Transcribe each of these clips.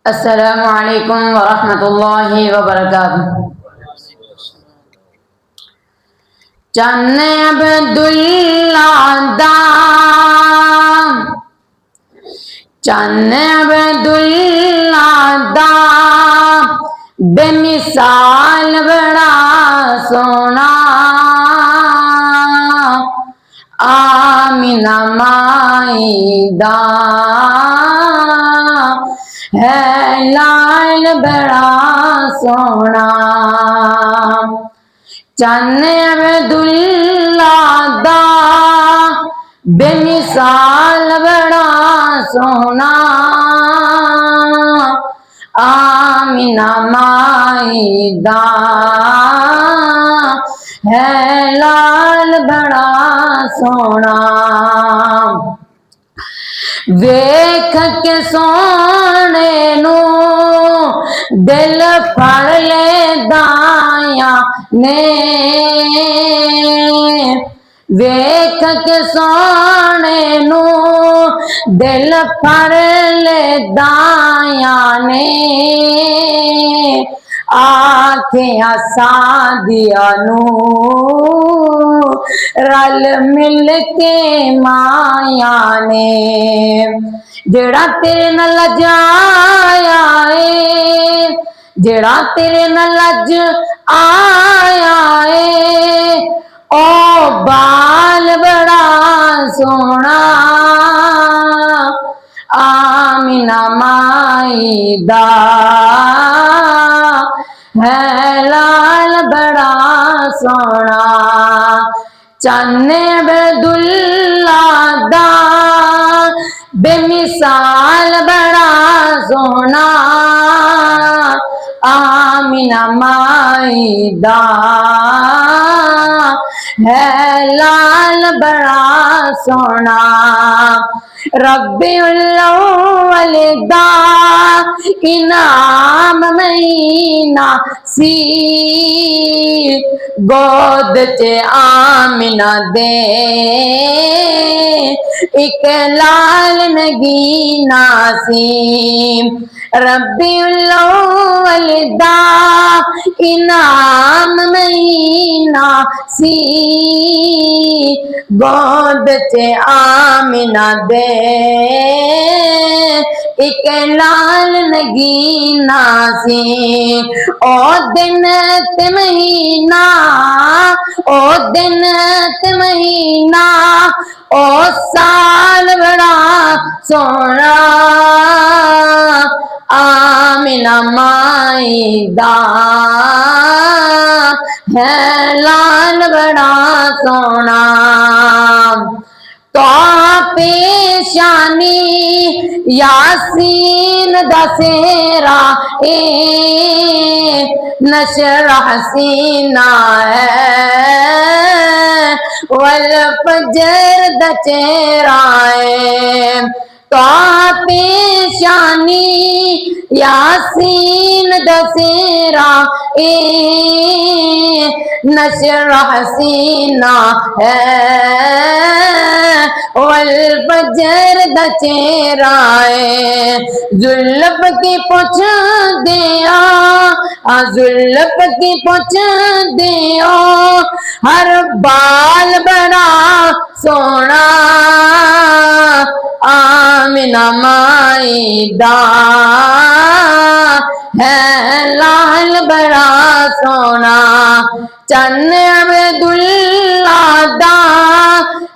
अस्सलामुअलैकुम वरहमतुल्लाहि वबरकातुहू। चन्न अब्दुल्ला दा चन्न अब्दुल्ला दा बेमिसाल बड़ा सोना आमिना माई दा है लाल बड़ा सोना। चन्न अब्दुल्ला दा बेमिसाल बड़ा सोना आमिना माई दा है लाल बड़ा सोना। वेख के सोने नू दिल फड़ ले दाया ने वेख के सोने नू दिल फड़ ले दाया ने आखियां सादिया नू रल मिल के माया ने जेड़ा तेरे नाल लजाया है जेड़ा तेरे नाल लज आया है ओ बाल बड़ा सोना आमिना माई दा है लाल बड़ा सोना। चन्न अब्दुल्ला दा बेमिसाल बड़ा सोना आमिना माई दा है लाल बड़ा सोना। रब्बिउल अव्वल दा इनाम महीना सी गोद च आमिना दे एक लाल नगीना सी। रब्बिउल अव्वल दा इनाम महीना सी गोद च आमिना दे एक लाल नगीना सी। ओ दिन ते महीना ओ दिन ते महीना ओ साल बड़ा सोना आमिना माई दा है लाल बड़ा सोना। तो पेशानी यासीन दसेरा ए नशर हसीना है वल फजर दचेरा है। तो पेशानी यासीन दसेरा ए नशर हसीना है वल फजर दचेरा है। जुल्फ की पुछ दिया जुल्फ की पुछ दियो हर बाल बड़ा सोना आमिना माई दा है लाल बड़ा सोना। चन्न अब्दुल्ला दा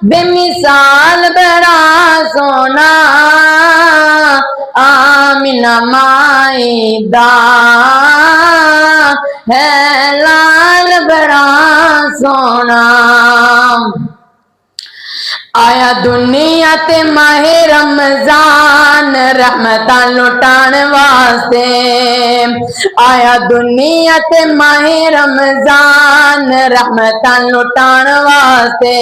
बेमिसाल बड़ा सोना आमिना माई दा है लाल बड़ा सोना। आया दुनिया ते माहे रमजान रहमतां लुटान वास्ते आया दुनिया ते माहे रमजान रहमतां लुटान वास्ते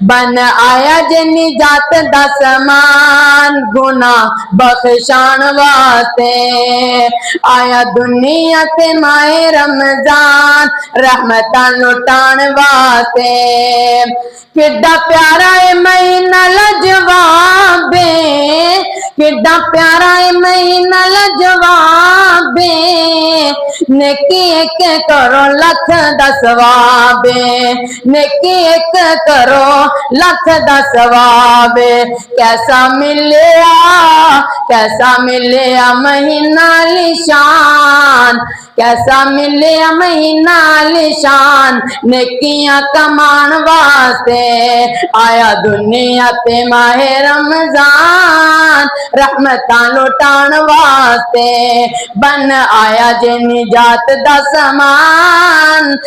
बन आया जे निजात दा समान गुनाह बख्शान वास्ते आया दुनिया ते माहे रमजान रहमतां लुटान वास्ते। किड्डा प्यारा है महीना लजवाबे किड्डा प्यारा है महीना लजवाबे, नेकी एक करो लख दा सवाबे, नेकी एक करो लख दा सवाबे। कैसा मिले महीना लिशान, कैसा मिले महीना लिशान, नेकियां कमान वास्ते आया दुनिया ते माहे रमजान, रहमतां लुटान वास्ते बन आया जे निजात दा समान,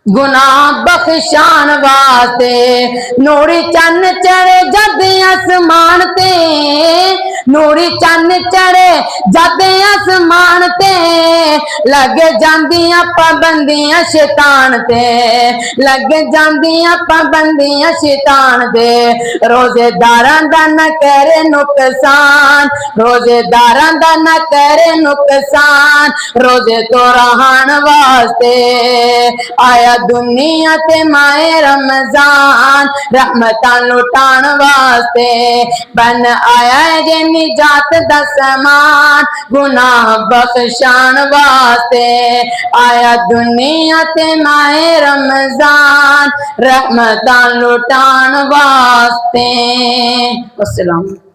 गुनाह बख्शान वास्ते। नूरी चन्न चढ़े जद आसमान ते, नूरी चन्न चढ़े जद आसमान ते, लग जांदियां पाबंदियां शैतान ते, लग जांदियां पाबंदियां शैतान दे। रोजेदारां दा न करे नुकसान, रोजेदारां दा न करे नुकसान, रोजे तो रहन वास्ते आया दुनिया ते माए रमजान, रहमतां लुटान वास्ते बन आया जे निजात दा समान, गुनाह बख्शान वास्ते आया दुनिया ते माए रमजान, रहमतां लुटान वास्ते। अस्सलाम।